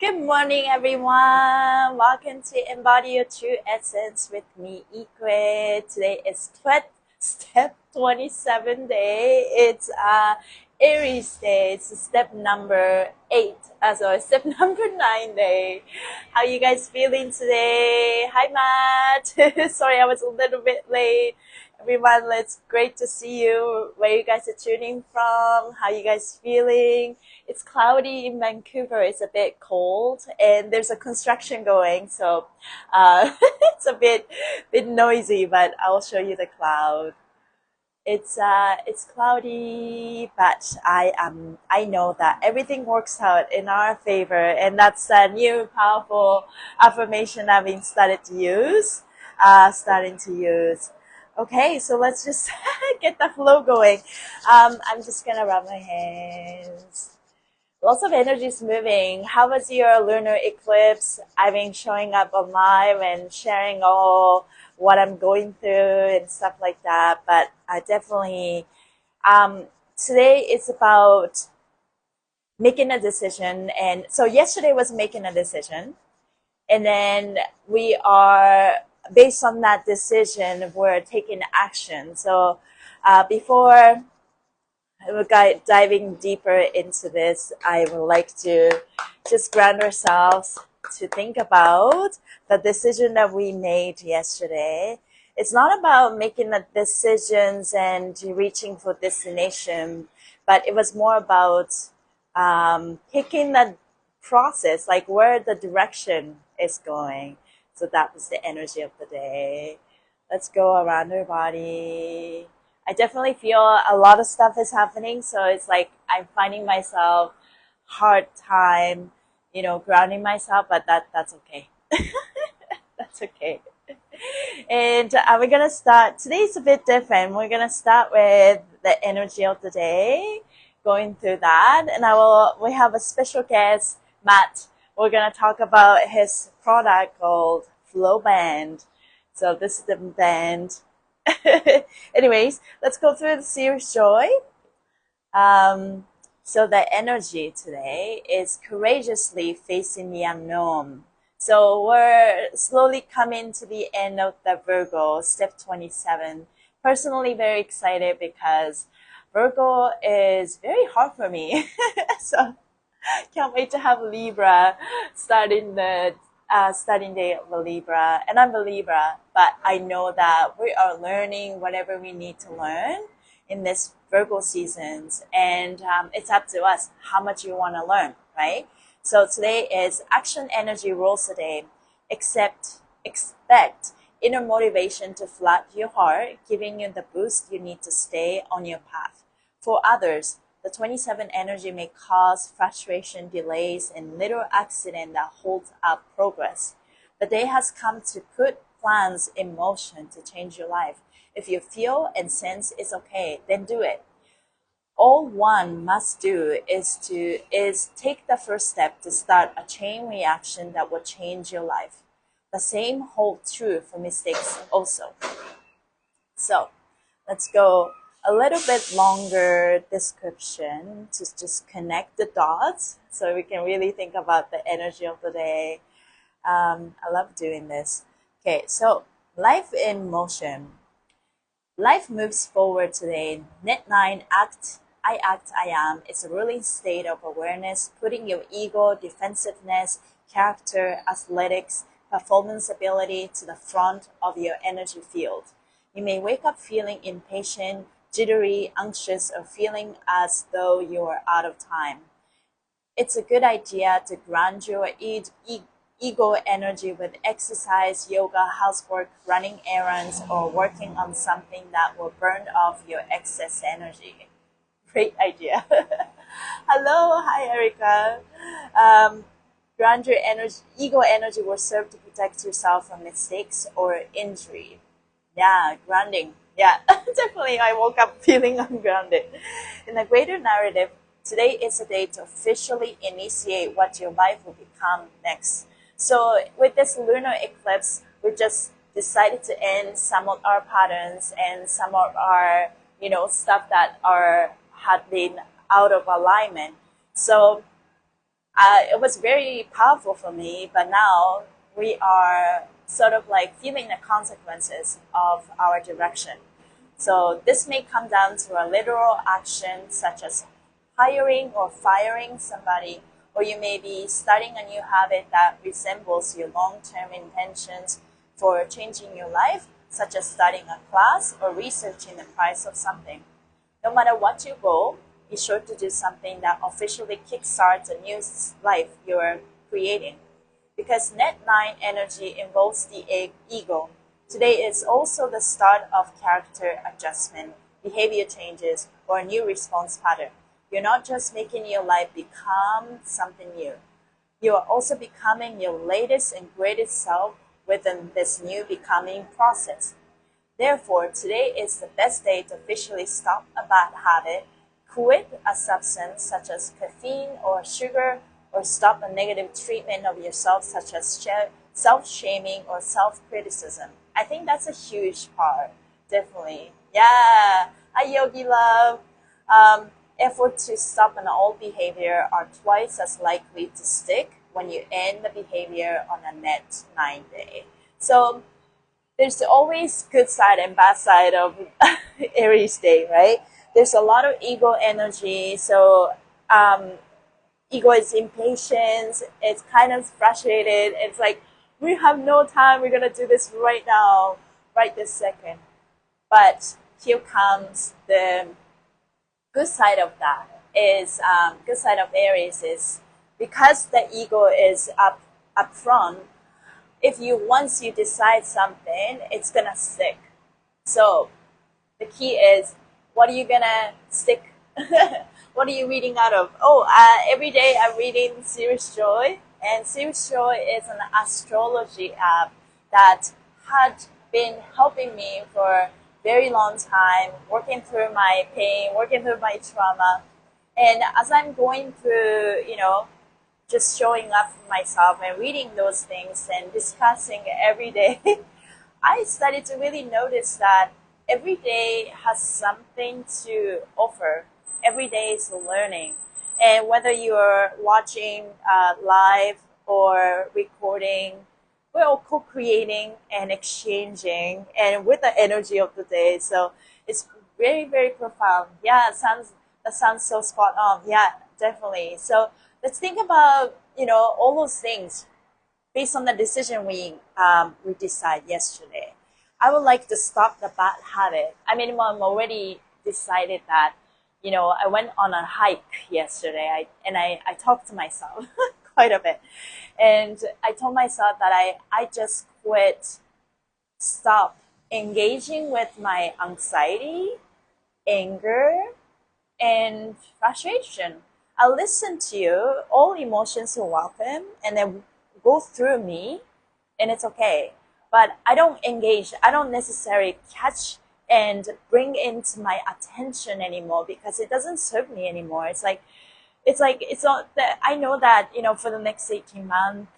Good morning, everyone. Welcome to Embody Your True Essence with me, Ikue. Today is step 27 day. It's Aries day. It's step number 8. Step number 9 day. How you guys feeling today? Hi, Matt. Sorry, I was a little bit late. Everyone, it's great to see you. Where you guys are tuning from? How you guys feeling? It's cloudy in Vancouver. It's a bit cold, and there's a construction going, so it's a bit noisy. But I'll show you the cloud. It's cloudy, but I know that everything works out in our favor, and that's a new powerful affirmation I've been starting to use. Okay, so let's just get the flow going. I'm just gonna rub my hands. Lots of energy is moving. How was your lunar eclipse? I've been showing up on live and sharing all what I'm going through and stuff like that. But I definitely, today it's about making a decision. And so yesterday was making a decision. And then we are, based on that decision, we're taking action. So before we're diving deeper into this, I would like to just ground ourselves to think about the decision that we made yesterday. It's not about making the decisions and reaching for destination, but it was more about picking the process, like where the direction is going. So that was the energy of the day. Let's go around our body. I definitely feel a lot of stuff is happening, so it's like I'm finding myself hard time, grounding myself, but that's okay. That's okay. And we're gonna start. Today's a bit different. We're gonna start with the energy of the day, going through that, and we have a special guest, Matt. We're gonna talk about his product called Flow Band. So this is the band. Anyways, let's go through the series joy. So the energy today is courageously facing the unknown. So we're slowly coming to the end of the Virgo, step 27. Personally, very excited because Virgo is very hard for me. So can't wait to have Libra starting day of a Libra, and I'm a Libra, but I know that we are learning whatever we need to learn in this Virgo seasons, and it's up to us how much you want to learn, right? So today is action energy rules today. Expect inner motivation to flood your heart, giving you the boost you need to stay on your path. For others, the 27 energy may cause frustration, delays, and little accident that holds up progress. The day has come to put plans in motion to change your life. If you feel and sense it's okay, then do it. All one must do is take the first step to start a chain reaction that will change your life. The same holds true for mistakes also. So let's go a little bit longer description to just connect the dots so we can really think about the energy of the day. I love doing this. Okay, so life in motion. Life moves forward today. Net 9, I am. It's a ruling state of awareness, putting your ego, defensiveness, character, athletics, performance ability to the front of your energy field. You may wake up feeling impatient, jittery, anxious, or feeling as though you are out of time. It's a good idea to ground your ego energy with exercise, yoga, housework, running errands, or working on something that will burn off your excess energy. Great idea. Hello, hi Erica. Ground your ego energy will serve to protect yourself from mistakes or injury. Yeah, grounding. Yeah, definitely. I woke up feeling ungrounded. In the greater narrative, today is a day to officially initiate what your life will become next. So with this lunar eclipse, we just decided to end some of our patterns and some of our, stuff that had been out of alignment. So It was very powerful for me, but now we are sort of like feeling the consequences of our direction. So this may come down to a literal action such as hiring or firing somebody, or you may be starting a new habit that resembles your long-term intentions for changing your life, such as starting a class or researching the price of something. No matter what your goal, be sure to do something that officially kickstarts a new life you're creating. Because Net 9 energy involves the ego. Today is also the start of character adjustment, behavior changes, or a new response pattern. You're not just making your life become something new. You are also becoming your latest and greatest self within this new becoming process. Therefore, today is the best day to officially stop a bad habit, quit a substance such as caffeine or sugar, or stop a negative treatment of yourself such as self-shaming or self-criticism. I think that's a huge part, definitely. Yeah, hi Yogi Love. Effort to stop an old behavior are twice as likely to stick when you end the behavior on a Net 9 day. So there's always good side and bad side of Aries day, right? There's a lot of ego energy. So ego is impatient. It's kind of frustrated. It's like, we have no time. We're going to do this right now, right this second. But here comes the good side of that is, good side of Aries is because the ego is up front, if you once you decide something, it's gonna stick. So the key is, what are you gonna stick? What are you reading out of? Oh, every day I'm reading Serious Joy, and Serious Joy is an astrology app that had been helping me for a very long time, working through my pain, working through my trauma. And as I'm going through, just showing up for myself and reading those things and discussing every day, I started to really notice that every day has something to offer. Every day is learning. And whether you're watching live or recording, we're all co-creating and exchanging and with the energy of the day. So it's very, very profound. Yeah, that sounds so spot on. Yeah, definitely. So let's think about, all those things based on the decision we decided yesterday. I would like to stop the bad habit. I mean, I'm already decided that, I went on a hike yesterday. I talked to myself quite a bit. And I told myself that I just stop engaging with my anxiety, anger, and frustration. I'll listen to you. All emotions are welcome, and then go through me, and it's okay. But I don't engage. I don't necessarily catch and bring into my attention anymore because it doesn't serve me anymore. It's not that I know that, for the next 18 months,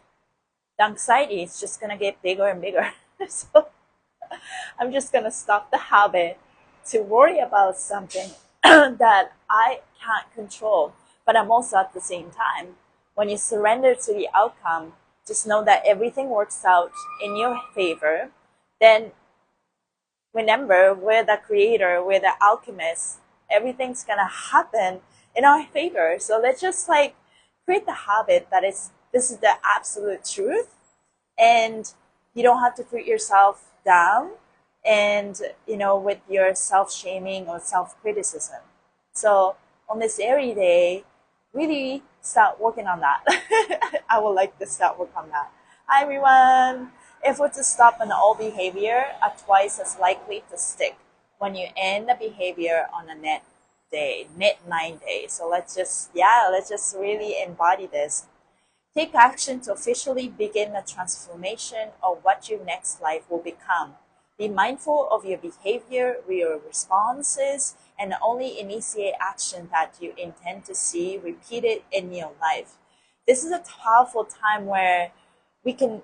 the anxiety is just gonna get bigger and bigger. So I'm just gonna stop the habit to worry about something that I can't control. But I'm also at the same time, when you surrender to the outcome, just know that everything works out in your favor. Then remember, we're the creator, we're the alchemist. Everything's gonna happen in our favor. So let's just create the habit that this is the absolute truth, and you don't have to put yourself down and with your self-shaming or self-criticism. So on this Aries day, really start working on that. I would like to start work on that. Hi everyone. Effort to stop an old behavior are twice as likely to stick when you end the behavior on a Net 9 day. So let's just really embody this. Take action to officially begin the transformation of what your next life will become. Be mindful of your behavior, your responses, and only initiate action that you intend to see repeated in your life. This is a powerful time where we can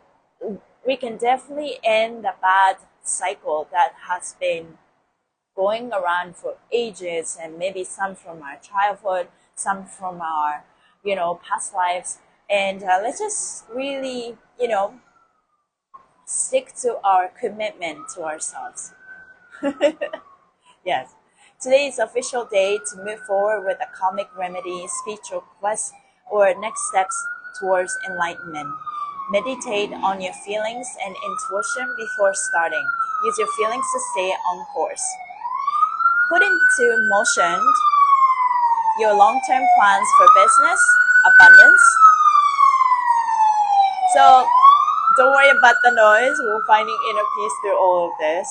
definitely end the bad cycle that has been going around for ages, and maybe some from our childhood, some from our past lives. And let's just really, stick to our commitment to ourselves. Yes. Today is official day to move forward with a karmic remedy, spiritual quest, or next steps towards enlightenment. Meditate on your feelings and intuition before starting. Use your feelings to stay on course. Put into motion your long-term plans for business, abundance. So don't worry about the noise. We're finding inner peace through all of this.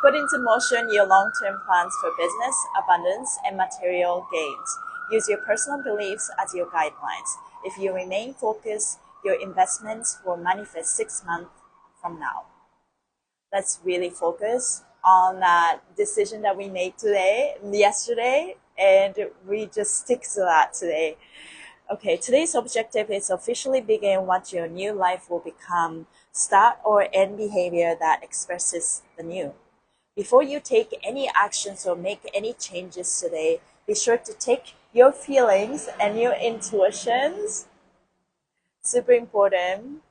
Put into motion your long-term plans for business, abundance, and material gains. Use your personal beliefs as your guidelines. If you remain focused, your investments will manifest 6 months from now. Let's really focus on that decision that we made yesterday, and we just stick to that today. Okay, today's objective is officially begin what your new life will become. Start or end behavior that expresses the new. Before you take any actions or make any changes today, be sure to take your feelings and your intuitions, super important,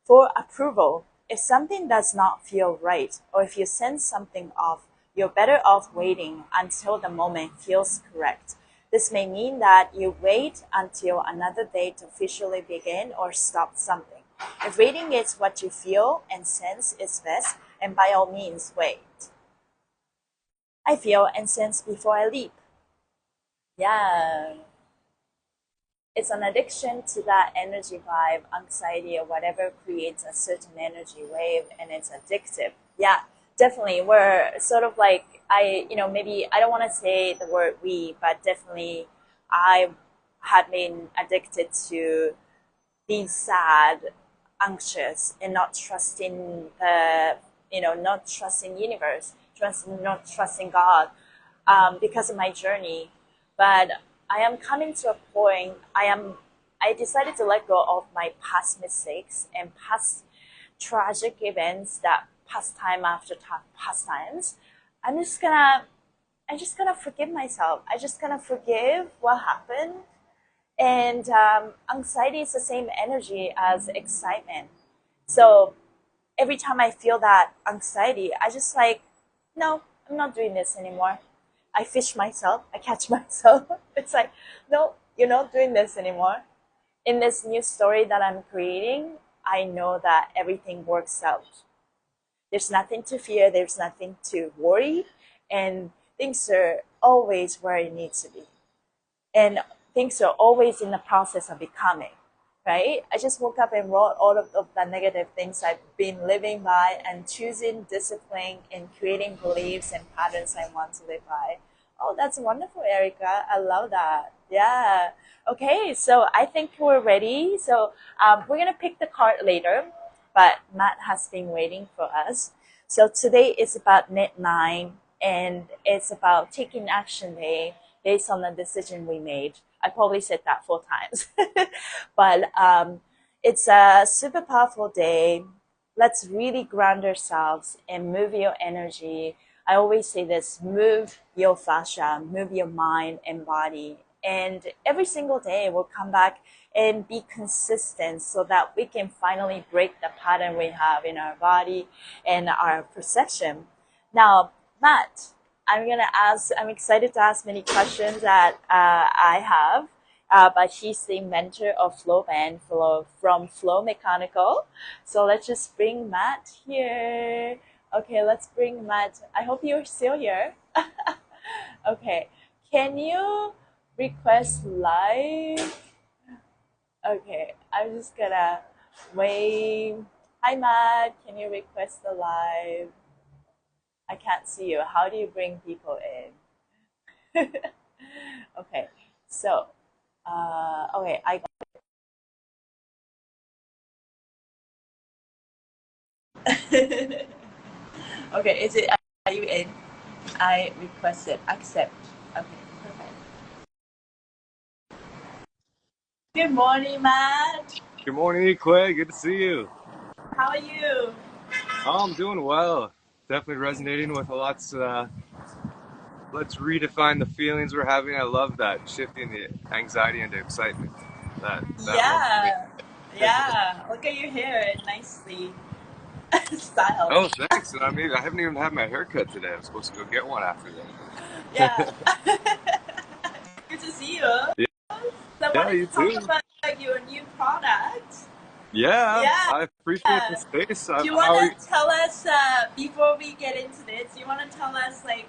for approval. If something does not feel right, or if you sense something off, you're better off waiting until the moment feels correct. This may mean that you wait until another day to officially begin or stop something. If waiting is what you feel and sense is best, and by all means, wait. I feel and sense before I leap. Yeah. It's an addiction to that energy vibe, anxiety or whatever creates a certain energy wave, and it's addictive. Yeah, definitely. We're sort of like, maybe I don't want to say the word we, but definitely I had been addicted to being sad, anxious, and not trusting not trusting universe, not trusting God, because of my journey. But I am coming to a point. I decided to let go of my past mistakes and past tragic events that past time after past times. I'm just gonna forgive myself. I just gonna forgive what happened. And anxiety is the same energy as excitement. So every time I feel that anxiety, I just like, no, I'm not doing this anymore. I fish myself, I catch myself. It's like, no, you're not doing this anymore. In this new story that I'm creating, I know that everything works out. There's nothing to fear, there's nothing to worry, and things are always where it needs to be. And things are always in the process of becoming, right? I just woke up and wrote all of the negative things I've been living by and choosing discipline and creating beliefs and patterns I want to live by. Oh, that's wonderful, Erica. I love that. Yeah. Okay, so I think we're ready. So we're going to pick the card later, but Matt has been waiting for us. So today is about midnight, and it's about taking action day based on the decision we made. I probably said that 4 times. But it's a super powerful day. Let's really ground ourselves and move your energy. I always say this, move your fascia, move your mind and body. And every single day we'll come back and be consistent so that we can finally break the pattern we have in our body and our perception. Now, Matt, I'm excited to ask many questions that I have. But he's the inventor of Flow Band from Flow Mechanical. So let's just bring Matt here. Okay, let's bring Matt. I hope you're still here. Okay, can you request live? Okay, I'm just gonna wait. Hi Matt, can you request the live? I can't see you. How do you bring people in? Okay, so, okay, I got it. Okay, are you in? I requested, accept. Okay, perfect. Good morning, Matt. Good morning, Ikue. Good to see you. How are you? Oh, I'm doing well. Definitely resonating with lots. Let's redefine the feelings we're having. I love that, shifting the anxiety into excitement. That looks amazing. Yeah. Yeah. Look at your hair. Nicely styled. Oh, thanks. I mean, I haven't even had my hair cut today. I'm supposed to go get one after Yeah. this. Good to see you. Yeah, So I yeah, wanted you to talk too. about your new product. Yeah, Yeah. I appreciate the space. Do you want How are you? to tell us, before we get into this, do you want to tell us, like,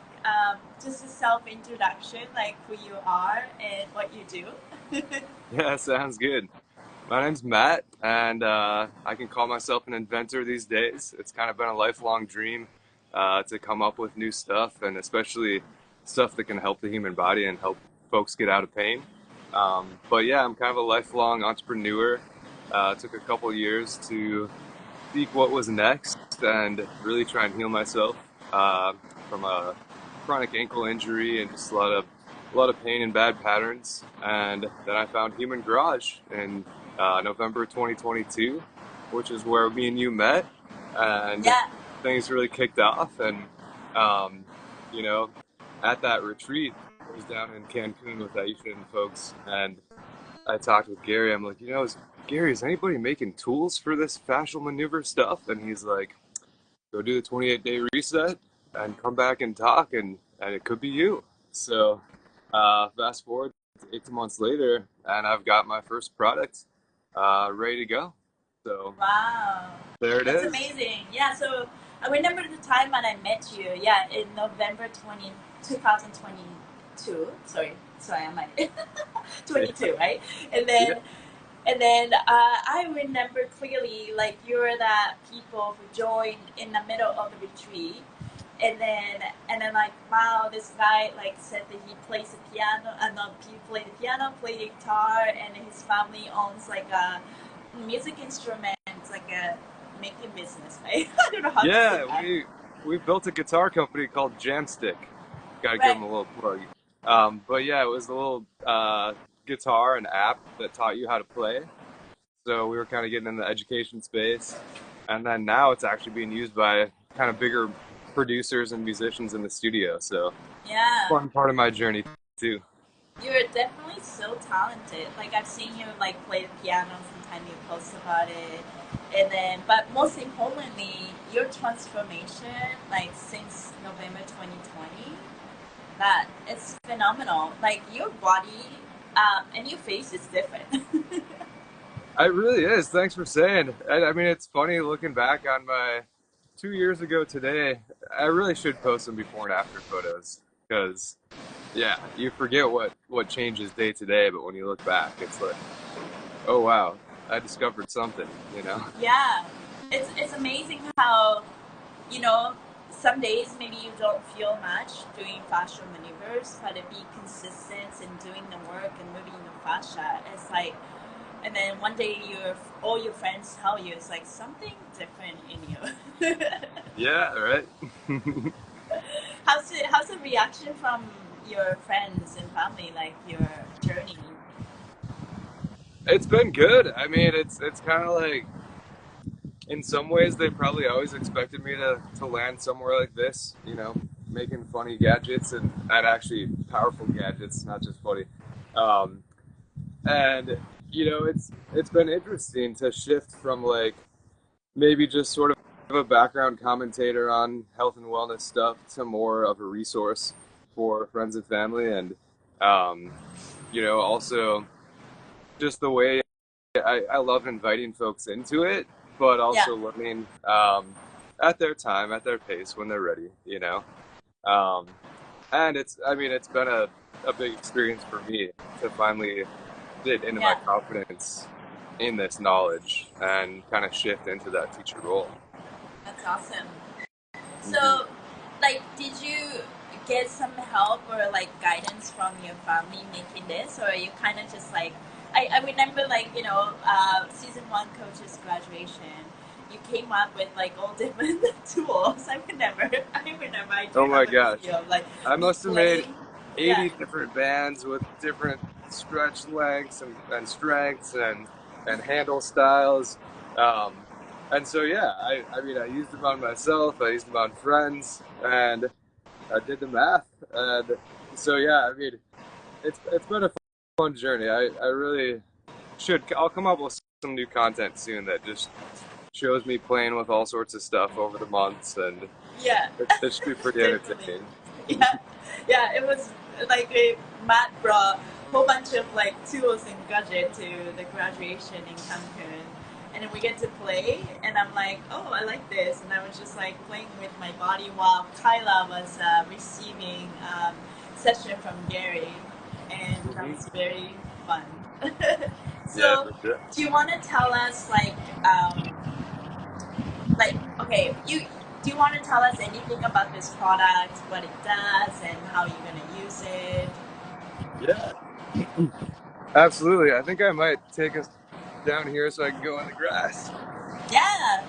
just a self introduction, like who you are and what you do? Yeah, sounds good. My name's Matt, and I can call myself an inventor these days. It's kind of been a lifelong dream to come up with new stuff, and especially stuff that can help the human body and help folks get out of pain. But yeah, I'm kind of a lifelong entrepreneur. It took a couple years to seek what was next and really try and heal myself from a chronic ankle injury and just a lot of pain and bad patterns. And then I found Human Garage in November 2022, which is where me and you met, and Yeah. things really kicked off. And um, you know, at that retreat, I was down in Cancun with Aisha and folks, and I talked with Gary. I'm like, Gary, is anybody making tools for this fascial maneuver stuff? And he's like, go do the 28-day reset and come back and talk, and it could be you. So fast forward to 8 months later, and I've got my first product ready to go. So Wow. there it That's is. amazing. Yeah, so I remember the time when I met you. Yeah, in November 2022. Sorry, I'm like Yeah, 22, right? And yeah, then I remember clearly, like, you were that people who joined in the middle of the retreat, and then like, wow, this guy like said that he plays the piano, and not he played the piano, played the guitar, and his family owns like a music instrument, like a making business, right? I don't know how to say yeah. that. We built a guitar company called Jamstick. Got to give Right. them a little plug. But yeah, it was a little guitar and app that taught you how to play. So we were kind of getting in the education space, and then now it's actually being used by kind of bigger producers and musicians in the studio. So Yeah. fun part of my journey too. You're definitely so talented. Like, I've seen you like play the piano. Sometimes you post about it, and then, but most importantly, your transformation, like since November 2020, that it's phenomenal. Like your body, and your face is different. It really is. Thanks for saying. I mean, it's funny looking back on my 2 years ago today. I really should post some before and after photos because, yeah, you forget what changes day to day, but when you look back, it's like, oh wow, I discovered something. You know? Yeah, it's amazing how, you know, some days maybe you don't feel much doing fascia maneuvers, but to be consistent in doing the work and moving the fascia, it's like, and then one day all your friends tell you it's like something different in you. Yeah, right. How's the reaction from your friends and family, like your journey? It's been good. I mean, it's kind of like in some ways they probably always expected me to land somewhere like this, making funny gadgets and actually powerful gadgets, not just funny. Um, and it's been interesting to shift from like maybe just sort of a background commentator on health and wellness stuff to more of a resource for friends and family, and also just the way I love inviting folks into it, but Yeah, also learning at their time, at their pace, when they're ready. Um, and I mean, it's been a big experience for me to finally get into my yeah, confidence in this knowledge and kind of shift into that teacher role. that's awesome. Hmm. So, like, did you get some help or like guidance from your family making this, or are you kind of just like, I remember, like, season one coach's graduation, you came up with like all different tools. I remember, I do Oh my remember this gosh. video of like I me must have made playing. Yeah, 80 different bands with different stretch lengths and strengths and handle styles. Um, and so, yeah, I mean, I used them on myself, I used them on friends, and I did the math. And so, yeah, I mean, it's been a fun journey. I really I'll come up with some new content soon that just shows me playing with all sorts of stuff over the months, and Yeah, it should be pretty definitely. entertaining. Yeah, yeah. It was like Matt brought a whole bunch of like tools and gadget to the graduation in Cancun, and then we get to play, and I'm like, oh, I like this, and I was just like playing with my body while Kyla was receiving session from Gary, and that Hmm. was very fun. Yeah, So, for sure. do you want to tell us like okay, you do you want to tell us anything about this product, what it does, and how you're gonna use it? Yeah, absolutely. I think I might take us down here so I can go in the grass. Yeah.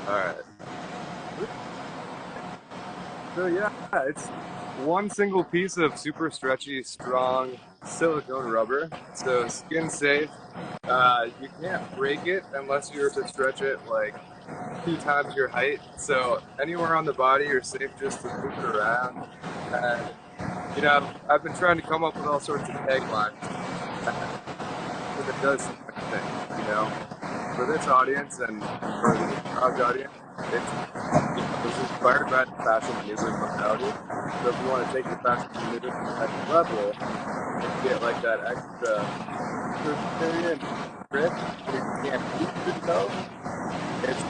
All right. So yeah, it's one single piece of super stretchy, strong silicone rubber. So skin safe. You can't break it unless you were to stretch it like 2 times your height. So anywhere on the body, you're safe just to move it around. And I've been trying to come up with all sorts of taglines that does so many things. For this audience and for the astrology audience, it's it was inspired by the fascia maneuvers modality. So if you want to take the fascia maneuvers to the next level and get like that extra area and grip where you can't move yourself, it's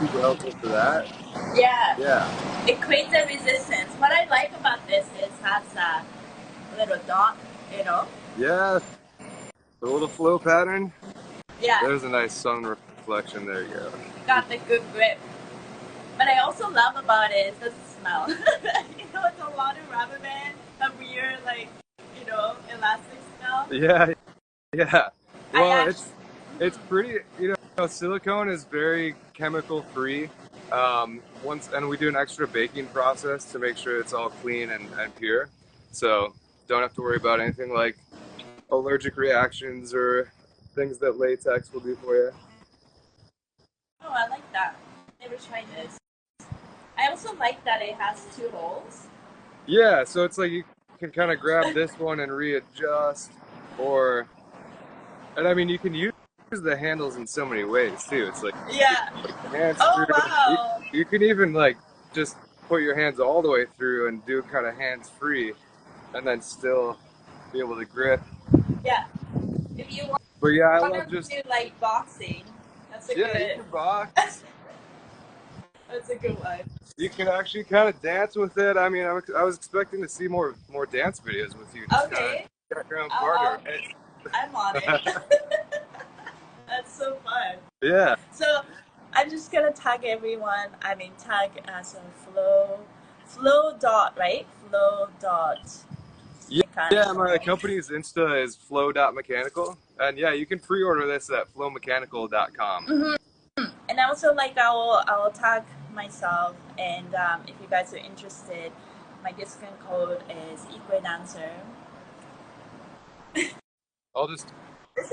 super helpful for that. Yeah, Yeah. it creates a resistance. What I like about this is has a little dot, you know. Yeah. The little flow pattern. Yeah, There's a nice sun reflection. There you go. got the good grip. What I also love about it is the smell. It's a lot of rubber band, a weird elastic smell. Yeah, yeah. I Well, actually. it's pretty. Silicone is very chemical free. And we do an extra baking process to make sure it's all clean and pure. So don't have to worry about anything like allergic reactions or things that latex will do for you. Oh, I like that. Never tried this. I also like that it has two holes. Yeah, so it's like you can kind of grab this one and readjust, or and I mean you can use the handles in so many ways too. It's like you Yeah. can put your hands Oh through. You, wow. you can even like just put your hands all the way through and do kind of hands free, and then still be able to grip. Yeah. If you But yeah, I want love to just do like boxing, that's a yeah, you good. can box. That's a good one. You can actually kind of dance with it. I mean, I was expecting to see more dance videos with you. Just kind of Okay. got your own I'll, partner, I'm on it. right? That's so fun. Yeah. So I'm just gonna tag everyone. I mean, tag as a flow dot, right? Flow dot Yeah, yeah, my mechanical. company's Insta is flow.mechanical. And yeah, you can pre-order this at flowmechanical.com. Mm-hmm. And also, like, I will tag myself, and if you guys are interested, my discount code is IKUEDANCER. I'll just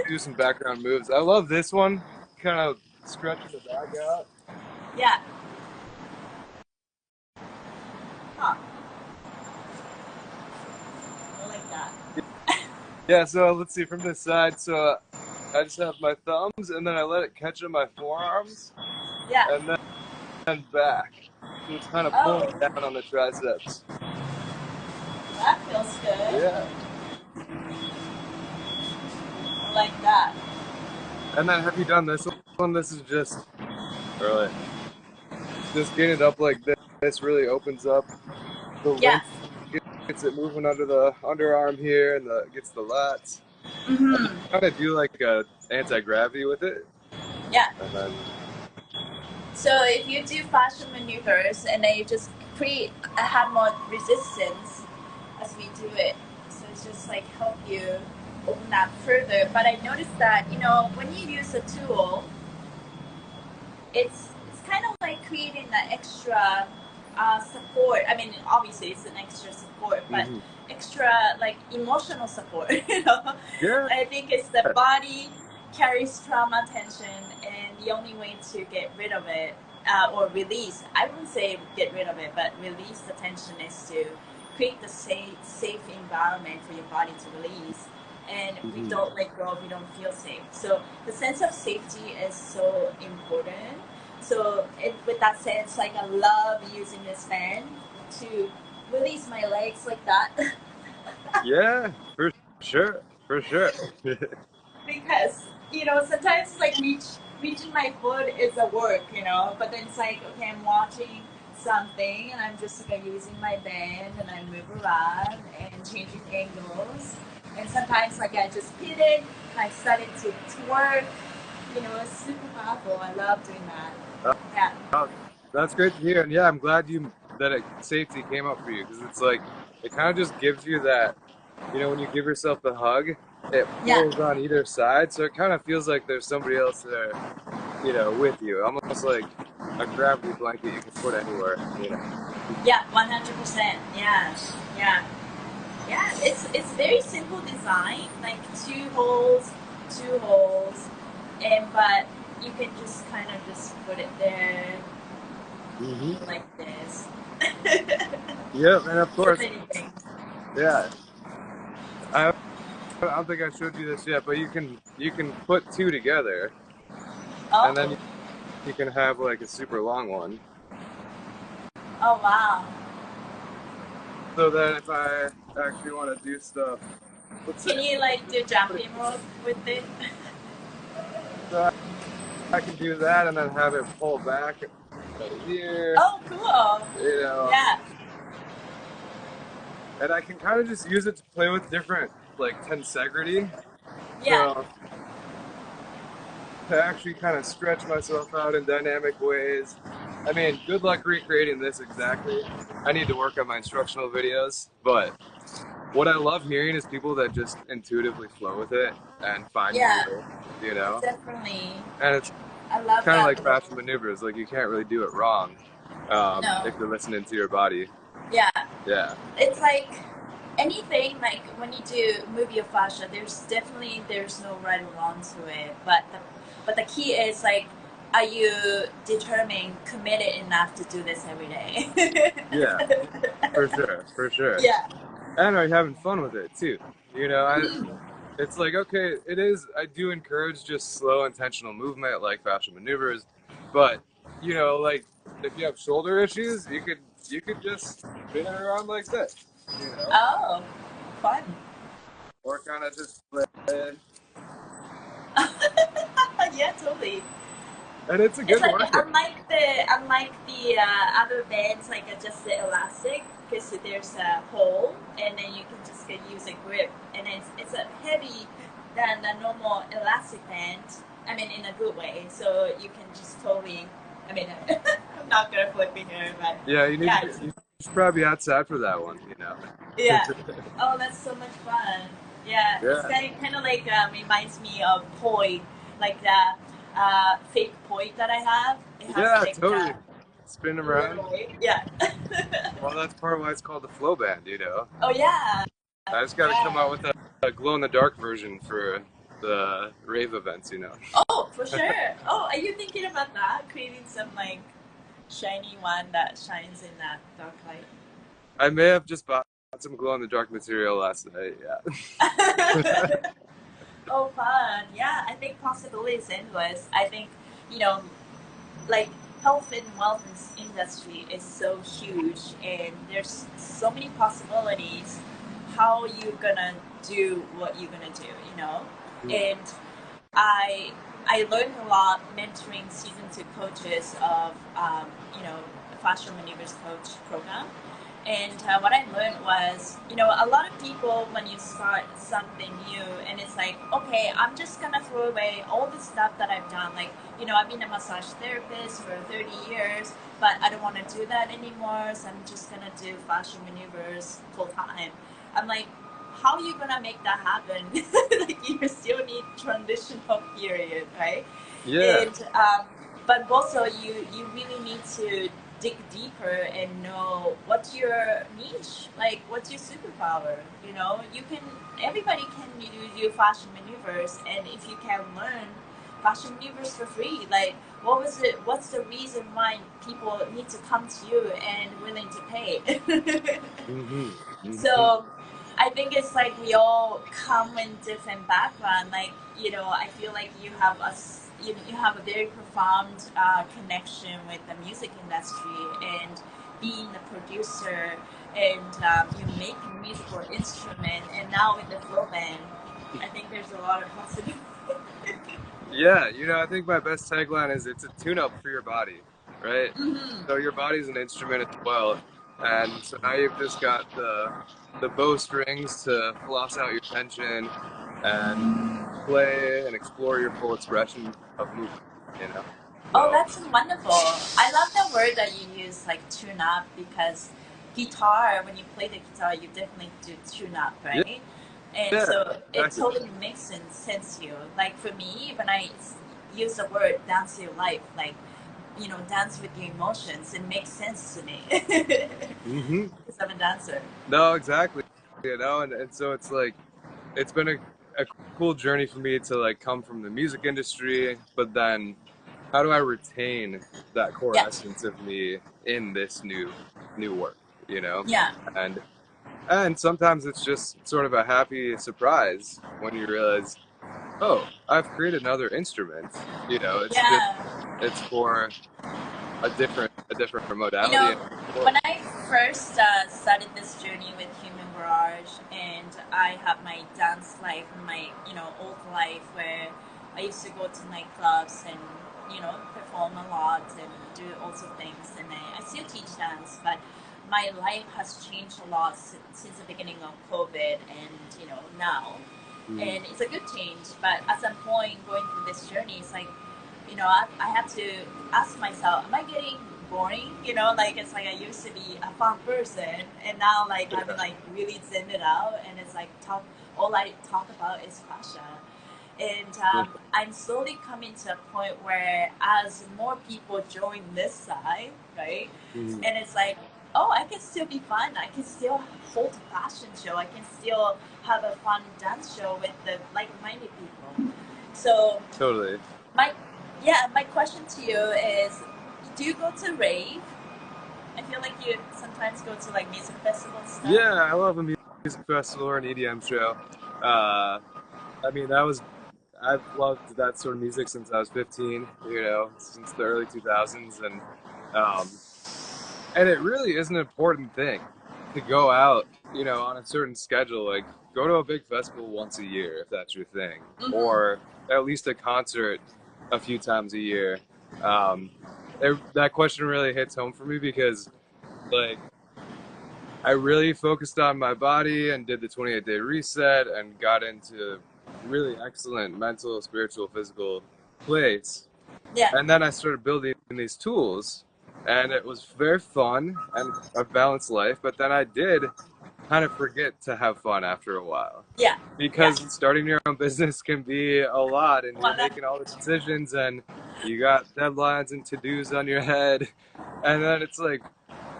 do some background moves. I love this one, kind of stretching the back out. Yeah. Huh. I like that. Yeah, so let's see from this side. So I just have my thumbs and then I let it catch on my forearms Yeah. and then back. So it's kind of pulling Oh, down on the triceps. that feels good. Yeah. I like that. And then have you done this one? This is really, just getting it up like this. This really opens up the Yeah. length, gets it moving under the underarm here, and gets the lats. And Mm-hmm. kind of do like a anti-gravity with it, Yeah. and then So if you do fascia maneuvers and then you just have more resistance as we do it, so it's just like help you open that further. But I noticed that when you use a tool, it's kind of like creating that extra support. I mean, obviously it's an extra support, but hmm extra like emotional support. yeah, I think it's the body carries trauma tension, and the only way to get rid of it or release. I wouldn't say get rid of it, but release the tension is to create the safe environment for your body to release. And we Hmm. don't let go if we don't feel safe. So the sense of safety is so important. So with that sense, like I love using this fan to release my legs like that. Yeah, for sure, for sure. Because sometimes it's like reaching my foot is a work, but then it's like, okay, I'm watching something and I'm just like using my band and I move around and changing angles, and sometimes like I just pivot, I started to twerk. It's super powerful. I love doing that. Yeah. Oh, that's great to hear, and yeah, I'm glad safety came up for you because it's like it kind of just gives you that, when you give yourself the hug, it Yeah. pulls on either side, so it kind of feels like there's somebody else there, with you, almost like a gravity blanket you can put anywhere. Yeah, 100%. Yeah. Yeah. Yeah, it's very simple design, like two holes, and but you can just kind of just put it there Hmm. like this. Yep, and of So course, many things. yeah. I, I don't think I showed you this yet, but you can put two together, and then Oh, you can have like a super long one. oh wow. So that if I actually want to do stuff, let's say Can you like do jumping rope with it? so I can do that and then have it pull back right here, Oh, cool. you know, Yeah, and I can kind of just use it to play with different like tensegrity. yeah, So to actually kind of stretch myself out in dynamic ways. I mean, good luck recreating this exactly. I need to work on my instructional videos, but what I love hearing is people that just intuitively flow with it and find yeah. feel, you know? Definitely. And it's I love kind of that. like fashion maneuvers, like you can't really do it wrong No. if you're listening to your body. Yeah. Yeah. It's like anything, like when you do move your fascia, there's no right or wrong to it, but the key is like, are you determined, committed enough to do this every day? Yeah, for sure, for sure. Yeah. And are you having fun with it too? You know, I, it's like, okay, it is, I do encourage just slow, intentional movement like fashion maneuvers, but, like if you have shoulder issues, you could just spin it around like this, you know, Oh, fun. or kind of just play. Yeah, totally. And it's a It's good like workout. unlike the other bands, like just the elastic, because there's a hole, and then you can just use a grip, and it's a heavy than the normal elastic band. I mean, in a good way. So you can just totally. I mean, I'm not gonna flip it here, but Yeah, yeah, you should probably be outside for that one. yeah. Oh, that's so much fun. Yeah, it's Yeah, kind of like reminds me of poi, like the fake poi that I have. It has yeah, like totally. Spin around. yeah. Well, that's part of why it's called the flow band. Oh yeah, I just got to come yeah. out with a glow in the dark version for the rave events. Oh, for sure. Oh, are you thinking about that? Creating some like shiny one that shines in that dark light. I may have just bought some glow in the dark material last night. Yeah. Oh, fun. Yeah, I think possibilities endless. I think, you know, like health and wellness industry is so huge and there's so many possibilities how you gonna do what you're gonna do. And I I learned a lot mentoring season two coaches of the Fascia Maneuvers Coach program. And what I learned was, a lot of people when you start something new, and it's like, okay, I'm just gonna throw away all the stuff that I've done. Like, I've been a massage therapist for 30 years, but I don't want to do that anymore. So I'm just gonna do fascia maneuvers full time. I'm like, how are you gonna make that happen? Like you still need transitional period, right? Yeah. And but also you really need to dig deeper and know what's your niche, like what's your superpower. You can everybody can do fashion maneuvers, and if you can learn Fashion Weavers for free. Like, what was it? What's the reason why people need to come to you and willing to pay? Hmm. Hmm. So I think it's like we all come in different background. Like, I feel like you have you have a very profound connection with the music industry and being the producer and you making musical instrument and now with the flow band. I think there's a lot of positive. Yeah, I think my best tagline is it's a tune-up for your body, right? Hmm. So your body's an instrument as well, and so now you've just got the bow strings to floss out your tension and play and explore your full expression of movement, you know? Oh, So, that's wonderful. I love the word that you use, like tune up, because guitar, when you play the guitar, you definitely do tune up, yeah, right? And yeah, so it exactly. totally makes sense to you. Like for me, when I use the word dance your life, like, dance with your emotions, it makes sense to me. Hmm. Because I'm a dancer. No, exactly. And so it's like it's been a cool journey for me to like come from the music industry, but then how do I retain that core Yeah, essence of me in this new work, yeah, And sometimes it's just sort of a happy surprise when you realize, oh, I've created another instrument. yeah. It's for a different You modality know, and form. when I first started this journey with Human Garage, and I have my dance life, my old life, where I used to go to nightclubs and perform a lot and do all sorts of things, and I still teach dance, but my life has changed a lot since the beginning of COVID, and now, Mhm. and it's a good change. But at some point, going through this journey, it's like I have to ask myself, am I getting boring? Like it's like I used to be a fun person, and now like I'm Yeah. like really zen it out, and it's like all I talk about is fascia. And I'm slowly coming to a point where as more people join this side, right? Mhm. And it's like, oh, I can still be fun. I can still hold a fashion show. I can still have a fun dance show with the like-minded people. So Totally. my my question to you is, do you go to rave? I feel like you sometimes go to like music festival stuff. Yeah, I love a music festival or an EDM show. Uh, I mean, I've loved that sort of music since I was 15, since the early 2000s. Um, and it really is an important thing to go out, on a certain schedule. Like, go to a big festival once a year if that's your thing, Mm-hmm. or at least a concert a few times a year. Um, that question really hits home for me because, like, I really focused on my body and did the 28-day reset and got into really excellent mental, spiritual, physical place. Yeah. And then I started building these tools, and it was very fun and a balanced life. But then I did kind of forget to have fun after a while Yeah. Yeah. because starting your own business can be a lot, and you're Well, making all the decisions, and you got deadlines and to-dos on your head. And then it's like,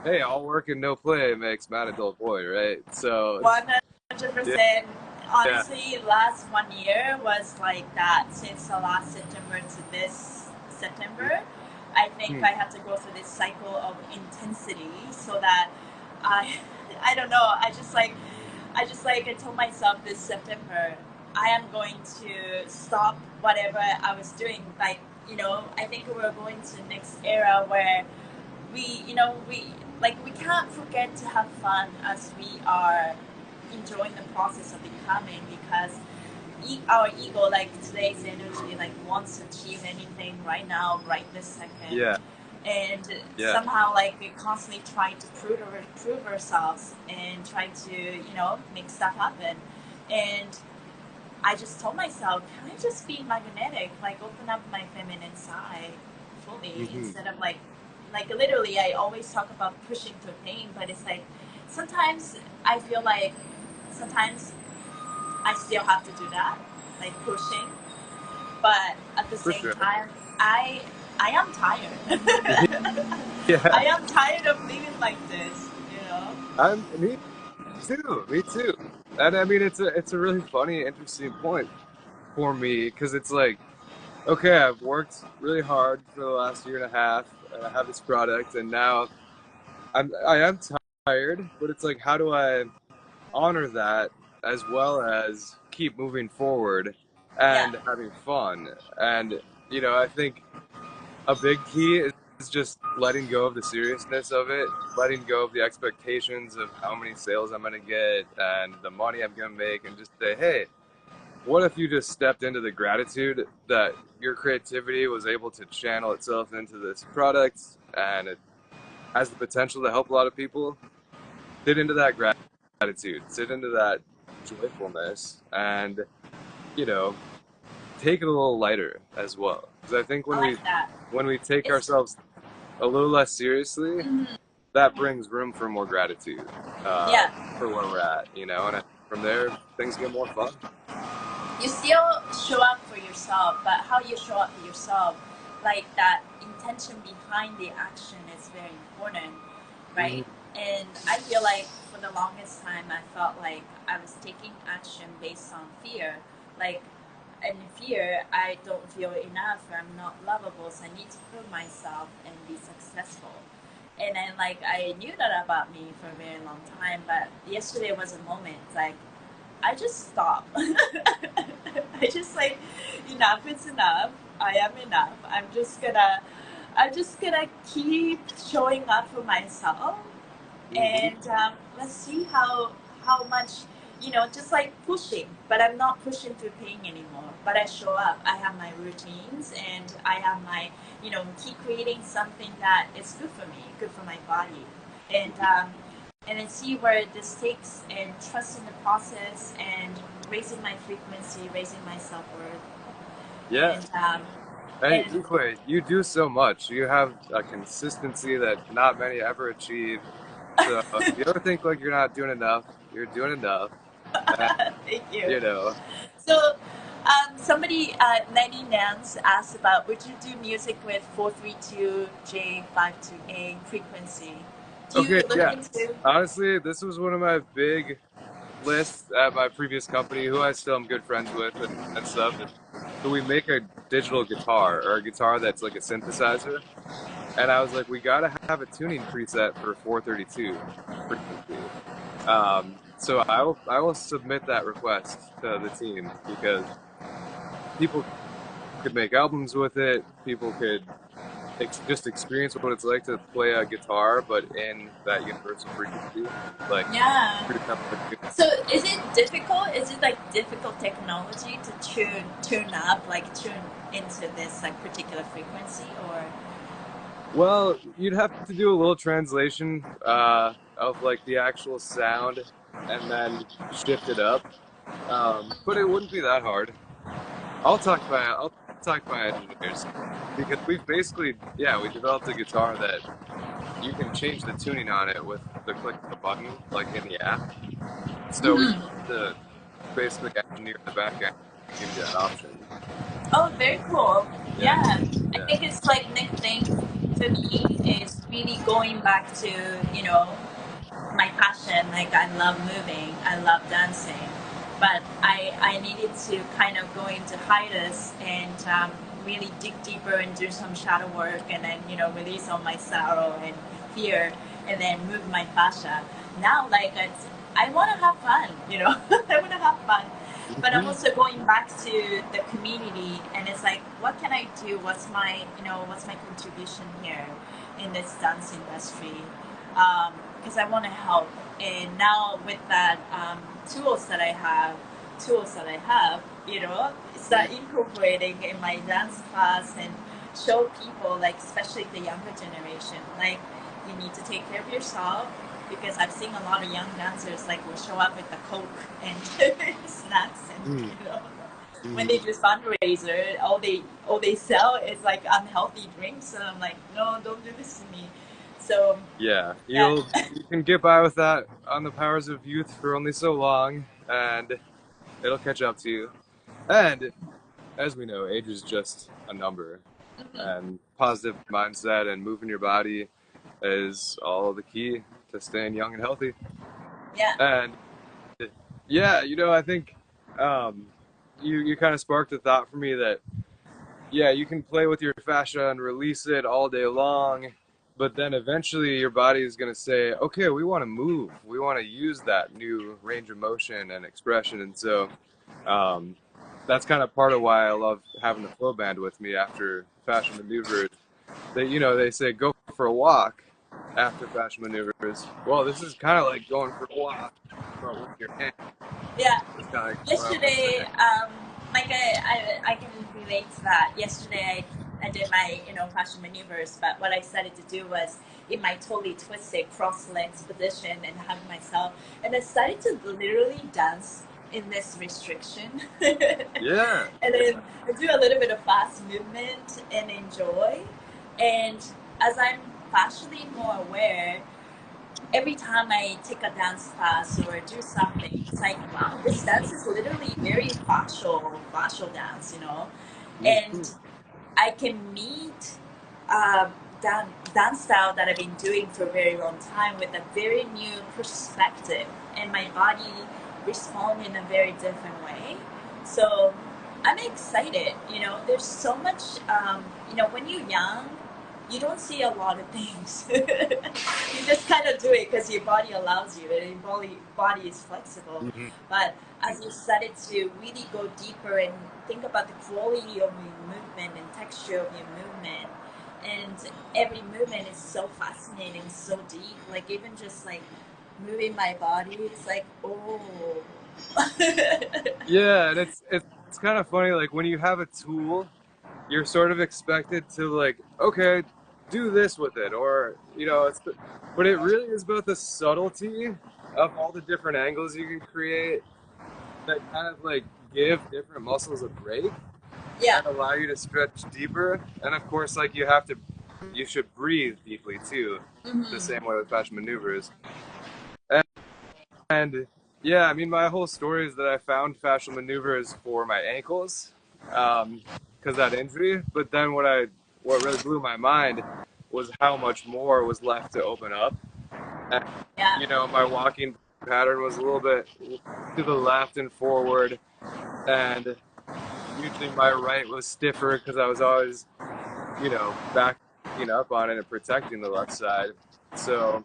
hey, all work and no play makes man a dull boy, right? So, 100%. yeah. Honestly, last 1 year was like that since the last September to this September. I think Hmm. I had to go through this cycle of intensity so that I, I don't know. I told myself this September, I am going to stop whatever I was doing. Like, I think we're going to the next era where we can't forget to have fun as we are enjoying the process of becoming, because our ego, like today's energy, like wants to achieve anything right now, right this second, Yeah. and Yeah. somehow like we constantly try to prove ourselves and try to make stuff happen. And I just told myself, can I just be magnetic, like open up my feminine side fully, Hmm. instead of like literally I always talk about pushing through pain, but it's like sometimes I feel like sometimes I still have to do that, like pushing, but at the For same sure. time I I am tired. Yeah. I am tired of living like this, you know. Me too. Me too. And I mean, it's a really funny, interesting point for me because it's like okay, I've worked really hard for the last year and a half, and I have this product, and now I am tired, but it's like, how do I honor that as well as keep moving forward Yeah, and having fun? And I think a big key is just letting go of the seriousness of it, letting go of the expectations of how many sales I'm gonna get and the money I'm gonna make, and just say, hey, what if you just stepped into the gratitude that your creativity was able to channel itself into this product and it has the potential to help a lot of people? Sit into that gratitude, sit into that joyfulness, and you know, take it a little lighter as well. Because I think I like that. when we take It's ourselves a little less seriously, mhm, that brings room for more gratitude uh, yeah. for where we're at, and from there things get more fun. You still show up for yourself, but how you show up for yourself, like that intention behind the action is very important, Hmm. right? And I feel like for the longest time, I felt like I was taking action based on fear. Like, in fear, I don't feel enough, or I'm not lovable, so I need to prove myself and be successful. And then, like, I knew that about me for a very long time, but yesterday was a moment, like, I just stop. I just like enough is enough. I am enough. I'm just gonna keep showing up for myself, Hmm. and let's see how much just like pushing. But I'm not pushing through pain anymore. But I show up. I have my routines, and I have my keep creating something that is good for me, good for my body, and then see where this takes, and trust in the process, and raising my frequency, raising my self worth, Yeah. and And and Ikue, you do so much. You have a consistency that not many ever achieve. So if you ever think like you're not doing enough, you're doing enough. And, thank you. you know, So, somebody, 90 Nance asked about would you do music with 432J52A frequency? Do okay, you look yeah. into? Honestly, this was one of my big lists at my previous company, who I still am good friends with and stuff. And so we make a digital guitar or a guitar that's like a synthesizer. And I was like, we gotta have a tuning preset for 432 frequency. So I will submit that request to the team because people could make albums with it. People could just experience what it's like to play a guitar, but in that universal frequency, like Yeah. pretty much like. So, is it difficult? Is it like difficult technology to tune up, like tune into this like particular frequency, or? Well, you'd have to do a little translation of like the actual sound and then shift it up. But it wouldn't be that hard. I'll talk to my engineers because we've basically, yeah, we developed a guitar that you can change the tuning on it with the click of a button like in the app. So we Mhm. have to basically engineer the back end to give you that option. Oh, very cool. Yeah, Yeah, I yeah. think it's like next thing for me is really going back to my passion. Like I love moving, I love dancing, but I needed to kind of go into hiatus and really dig deeper and do some shadow work, and then release all my sorrow and fear, and then move my fascia. Now, like I want to have fun, I want to have fun, but I'm Hmm. also going back to the community, and it's like, what can I do? What's my contribution here in this dance industry? Because I want to help. And now with that tools that I have, start incorporating in my dance class and show people, like especially the younger generation, like you need to take care of yourself, because I've seen a lot of young dancers like will show up with the coke and snacks, and when they Hmm. do fundraiser, all they sell is like unhealthy drinks, and I'm like, no, don't do this to me. So Yeah, yeah. you can get by with that on the powers of youth for only so long, and it'll catch up to you. And as we know, age is just a number, and positive mindset and moving your body is all the key to staying young and healthy. Yeah. And yeah, I think um, you kind of sparked a thought for me that yeah, you can play with your fascia and release it all day long, but then eventually your body is going to say, okay, we want to move. We want to use that new range of motion and expression. And so um, that's kind of part of why I love having the flow band with me after fascia maneuvers. They say go for a walk after fascia maneuvers. Well, this is kind of like going for a walk, but with your hand. Yeah. It's kind of like what I want to Yesterday, say. like I can relate to that. Yesterday, I did my fashion maneuvers, but what I decided to do was in my totally twisted cross legs position and hug myself, and I started to literally dance in this restriction, and Yeah. then I do a little bit of fast movement and enjoy. And as I'm fascially more aware, every time I take a dance class or do something, it's like, wow, this dance is literally very fascial dance, Mhm. and I can meet dance style that I've been doing for a very long time with a very new perspective, and my body respond in a very different way. So I'm excited. There's so much. When you're young, you don't see a lot of things. You just kind of do it because your body allows you, and your body is flexible. Mhm. But as you started to really go deeper and think about the quality of your movement and texture of your movement, and every movement is so fascinating, so deep. Like even just like moving my body, it's like, oh. Yeah, and it's kind of funny. Like when you have a tool, you're sort of expected to like, okay, do this with it, or but it really is both the subtlety of all the different angles you can create that kind of like give different muscles a break Yeah. and allow you to stretch deeper. And of course, like you should breathe deeply too, the Hmm. same way with fashion maneuvers. And yeah, I mean, my whole story is that I found fascial maneuvers for my ankles, because that injury. But then what really blew my mind was how much more was left to open up. And, Yeah. my walking pattern was a little bit to the left and forward, and usually my right was stiffer because I was always, backing up on it and protecting the left side. So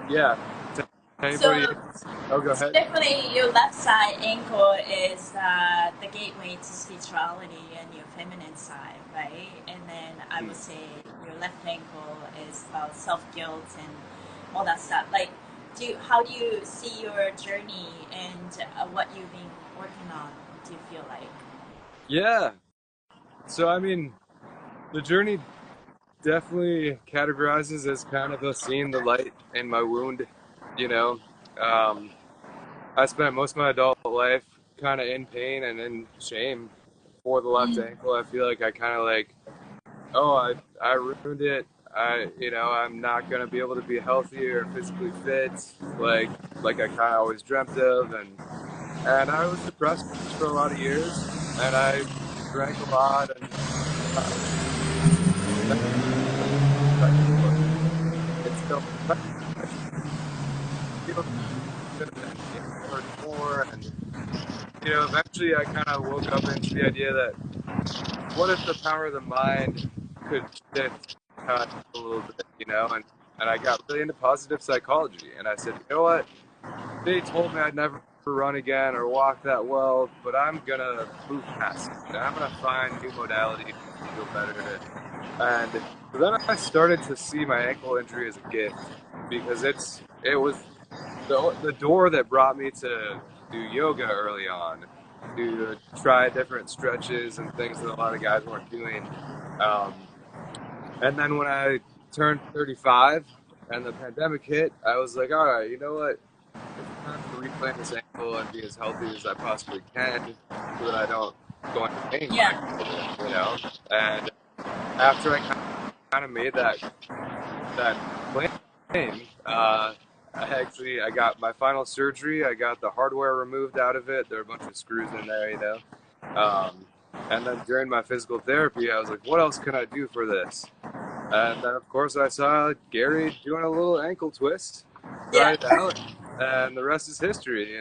yeah, to anybody, So oh, go So ahead. definitely your left side ankle is the gateway to spirituality and your feminine side, right? And then I would say your left ankle is about self-guilt and all that stuff. Like, how do you see your journey and what you've been working on, do you feel like? Yeah. So, I mean, the journey definitely categorizes as kind of a seeing the light in my wound. You know, um, I spent most of my adult life kind of in pain and in shame for the left Mm. ankle. I feel like I kind of like, oh, I ruined it. I'm not gonna be able to be healthy or physically fit, like I kind of always dreamt of, and I was depressed for a lot of years, and I drank a lot, and uh, it's still I should feel good and work more. And eventually I kind of woke up into the idea that what if the power of the mind could shift how I feel a little bit, and I got really into positive psychology, and I said, you know what? They told me I'd never run again or walk that well, but I'm gonna move past it. I'm gonna find new modalities to feel better. And then I started to see my ankle injury as a gift because it was the door that brought me to do yoga early on, to try different stretches and things that a lot of guys weren't doing. Um, and then when I turned 35 and the pandemic hit, I was like, all right, you know what? It's time to reclaim this ankle and be as healthy as I possibly can so that I don't go into pain when I Yeah. get older. And after I kind of made that claim. I got my final surgery. I got the hardware removed out of it. There were a bunch of screws in there. Um, and then during my physical therapy, I was like, what else can I do for this? And then, of course, I saw Gary doing a little ankle twist, tried Yeah. it out, and the rest is history.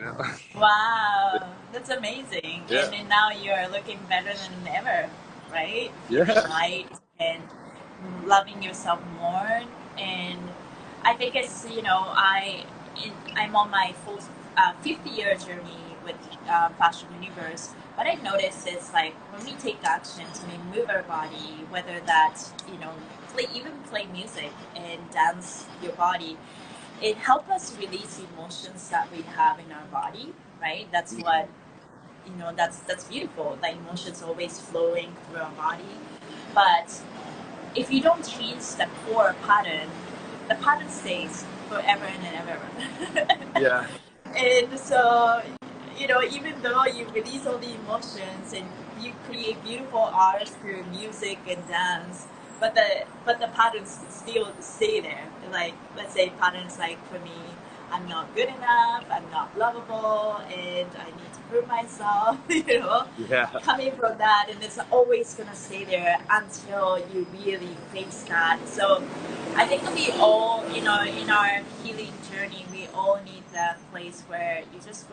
Wow. That's amazing. Yeah. And then now you're looking better than ever. right? Feeling Yeah. light and loving yourself more. And I think it's, I'm on my full 50-year journey with Fashion Universe. What I notice is like when we take actions, when we move our body, whether that's, even play music and dance your body, it helps us release emotions that we have in our body, right? That's what, that's beautiful. The emotions always flowing through our body. But if you don't change the core pattern, the pattern stays forever and ever. Yeah. And so, even though you release all the emotions and you create beautiful art through music and dance, but the patterns still stay there. Like, let's say patterns like for me, I'm not good enough, I'm not lovable, and I need to prove myself. Yeah. Coming from that, and it's always gonna stay there until you really face that. So I think we all, in our healing journey, we all need that place where you just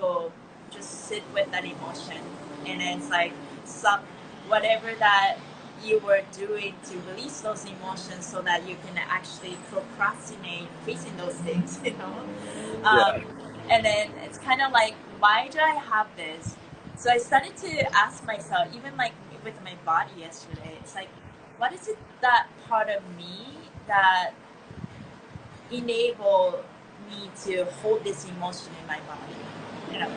sit with that emotion, and it's like stop whatever that you were doing to release those emotions, so that you can actually procrastinate facing those things. Yeah. Um, and then it's kind of like, why do I have this? So I started to ask myself, even like with my body yesterday, it's like, what is it that part of me that enable me to hold this emotion in my body?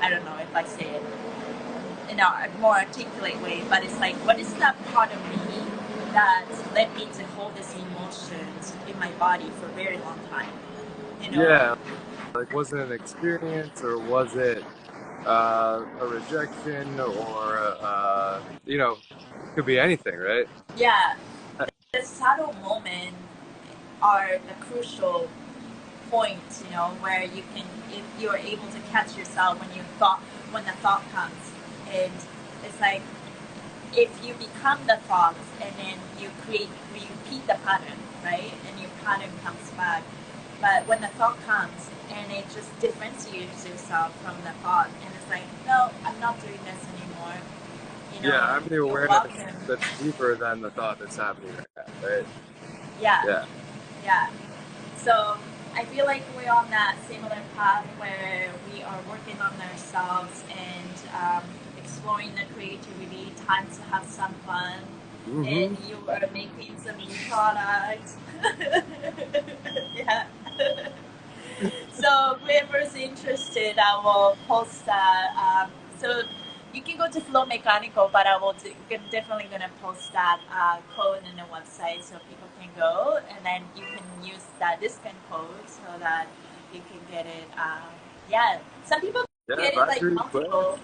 I don't know if I say it in a more articulate way, but it's like, what is that part of me that led me to hold this emotions in my body for a very long time? You know? Yeah. Like, was it an experience or was it a rejection or could be anything, right? Yeah, Uh, the subtle moment are the crucial points, where you can, if you're able to catch yourself when the thought comes. And it's like, if you become the thought and then you repeat the pattern, right? And your pattern comes back. But when the thought comes and it just differentiates yourself from the thought, and it's like, no, I'm not doing this anymore. yeah, I'm the You're awareness welcome. that's deeper than the thought that's happening right now, right? Yeah, Yeah. yeah. So I feel like we're on that similar path where we are working on ourselves and exploring the creativity, time to have some fun, and Mm-hmm. you are making some new products. Yeah. So whoever's interested, I will post that. So you can go to Flow Mechanical, but I will definitely gonna post that code in the website so people can go, and then you can use that discount code so that you can get it. Yeah, some people Yeah, get it buy like three quick. multiple.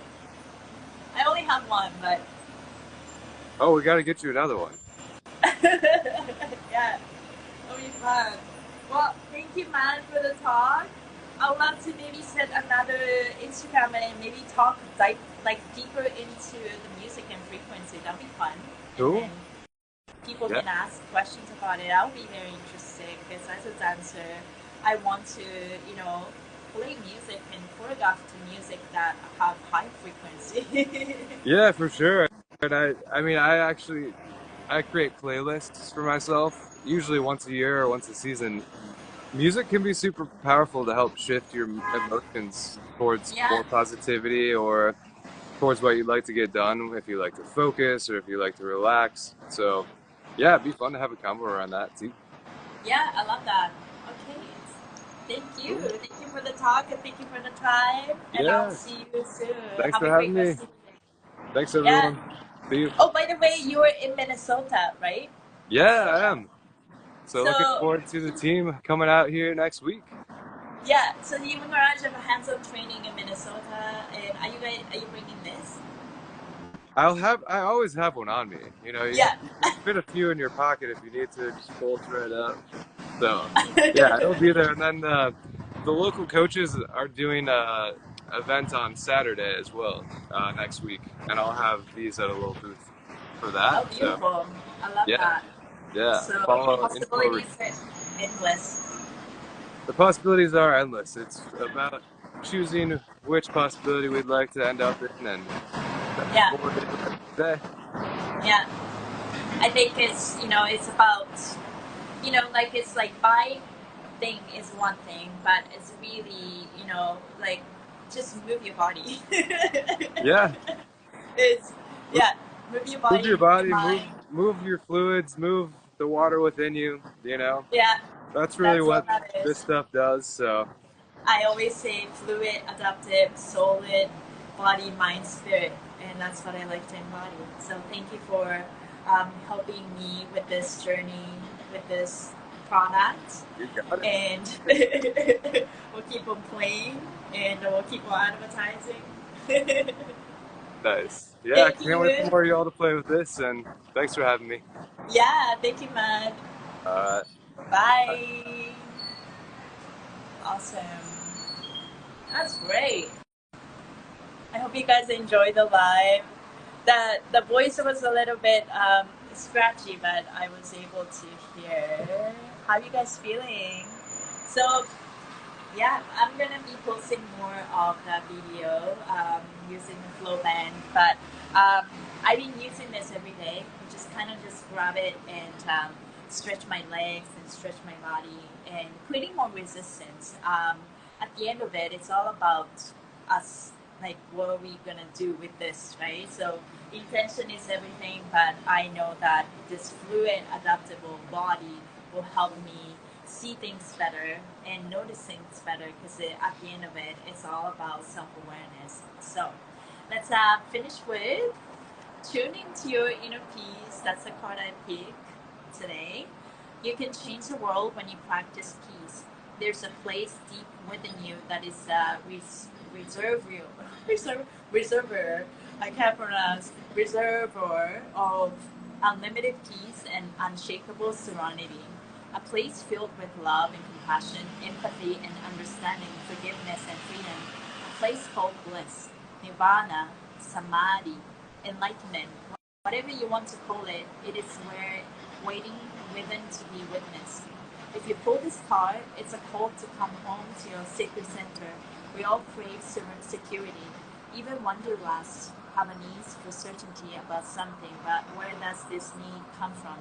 I only have one, but Oh, we got to get you another one. yeah. It'll be fun. Well, thank you, man, for the talk. I would love to maybe set another Instagram and maybe talk like deeper into the music and frequency. That'll be fun. And then Cool. people Yeah. can ask questions about it. That would be very interesting because as a dancer, I want to, play music and choreograph to music that have high frequency. Yeah, for sure. And I mean, I create playlists for myself, usually once a year or once a season. Music can be super powerful to help shift your emotions towards Yeah. more positivity or towards what you'd like to get done, if you like to focus or if you like to relax. So, yeah, it'd be fun to have a combo around that too. Yeah, I love that. Okay. Thank you. Cool. Thank you for the talk and thank you for the time. And I'll Yeah, see you soon. thanks Have for a having great me. rest of the day. Thanks, Yeah. everyone. See you. Oh, by the way, you were in Minnesota, right? Yeah, I am. So, looking So, forward to the team coming out here next week. yeah. So the Human Garage have a hands-on training in Minnesota. And are you bringing this? I always have one on me. Yeah. You can fit a few in your pocket if you need to. Just folds right up. So, yeah, it'll be there. And then the local coaches are doing a event on Saturday as well next week, and I'll have these at a little booth for that. Oh, So, beautiful. I love yeah, that. yeah. So Follow info. possibilities are endless. The possibilities are endless. It's about choosing which possibility we'd like to end up in and stepping Yeah. forward into it today. Yeah. I think it's, it's about, like it's like buying thing is one thing, but it's really, like just move your body. Yeah, It's, move, yeah, move your move your body, your body, mind. move your fluids, move the water within you. You know, Yeah, that's really that's all what that this is. stuff does. So I always say fluid, adaptive, solid, body, mind, spirit, and that's what I like to embody. So thank you for helping me with this journey, with this product, you got it. and we'll keep on playing, and we'll keep on advertising. Nice. Yeah, I Thank can't wait for you. more of y'all to play with this, and thanks for having me. Yeah, thank you, Matt. Uh, Bye. Awesome. That's great. I hope you guys enjoyed the live. The voice was a little bit scratchy, but I was able to hear. How are you guys feeling? So yeah, I'm gonna be posting more of the video using the flow band, but I've been using this every day. Just kind of just grab it and stretch my legs and stretch my body and creating more resistance. At the end of it, it's all about us. Like, what are we gonna do with this, right? So, intention is everything, but I know that this fluid, adaptable body will help me see things better and notice things better because at the end of it, it's all about self-awareness. So let's finish with tune into your inner peace. That's the card I picked today. You can change the world when you practice peace. There's a place deep within you that is reservoir. I can't pronounce reservoir of unlimited peace and unshakable serenity. A place filled with love and compassion, empathy and understanding, forgiveness and freedom. A place called bliss, nirvana, samadhi, enlightenment, whatever you want to call it, it is where waiting within to be witnessed. If you pull this card, it's a call to come home to your sacred center. We all crave security. Even wanderlust have a need for certainty about something, but where does this need come from?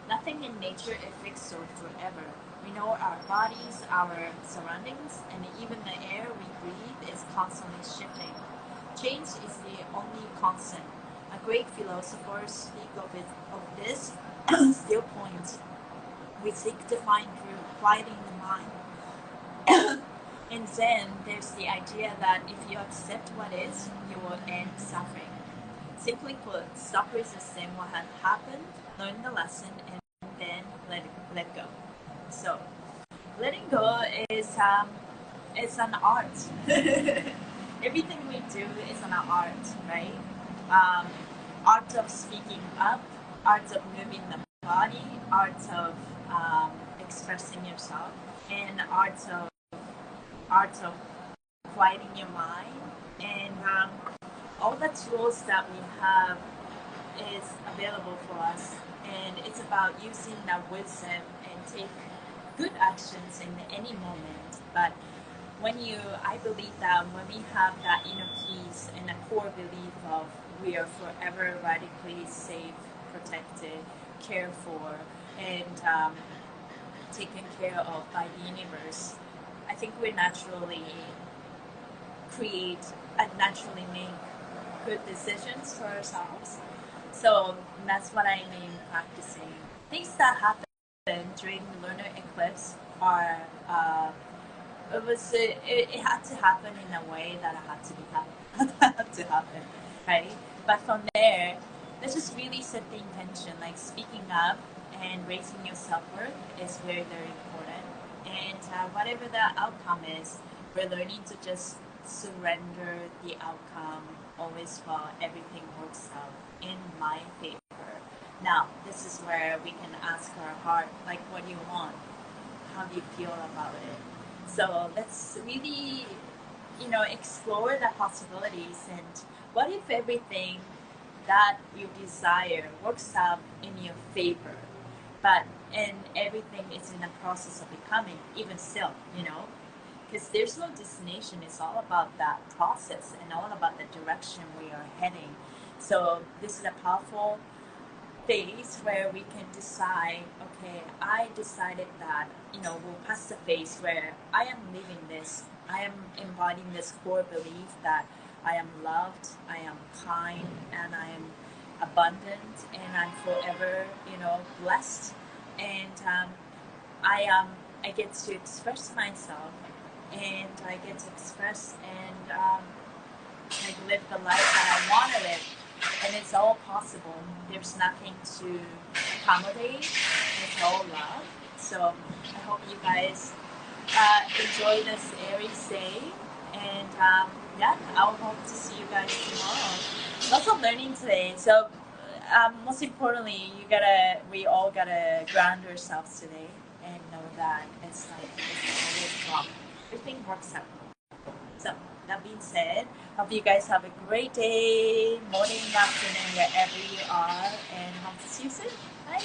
Nothing in nature is fixed or forever. We know our bodies, our surroundings, and even the air we breathe is constantly shifting. Change is the only constant. A great philosopher speaks of this still point. We seek to find through quieting the mind. In Zen, there's the idea that if you accept what is, you will end suffering. Simply put, stop resisting what has happened, learn the lesson, and then let go. So, letting go is an art. Everything we do is an art, right? Um, art of speaking up, art of moving the body, art of expressing yourself, and art of quieting your mind, and all the tools that we have is available for us, and it's about using that wisdom and take good actions in any moment. But I believe that when we have that inner peace and a core belief of we are forever radically safe, protected, cared for, and taken care of by the universe, I think we naturally create and naturally make good decisions for ourselves. So that's what I mean practicing. Things that happen during lunar eclipse are it had to happen in a way that it had to be had to happen, right? But from there, let's just really set the intention, like speaking up and raising your self worth is very very important. And whatever the outcome is, we're learning to just surrender the outcome always while everything works out in my favor. Now, this is where we can ask our heart, like, what do you want? How do you feel about it? So let's really, explore the possibilities, and what if everything that you desire works out in your favor, but and everything is in the process of becoming, even still, because there's no destination. It's all about that process and all about the direction we are heading. So this is a powerful phase where we can decide, okay, I decided that, we'll pass the phase where I am living this, I am embodying this core belief that I am loved, I am kind, and I am abundant, and I'm forever, blessed. And I get to express myself, and I get to express and like live the life that I want to live. And it's all possible. There's nothing to accommodate. It's all love. So I hope you guys enjoy this Aries day. And yeah, I'll hope to see you guys tomorrow. Lots of learning today. So most importantly, we all gotta ground ourselves today and know that it's always wrong. Everything works out. So that being said, hope you guys have a great day, morning, afternoon, wherever you are, and hope to see you soon. Bye.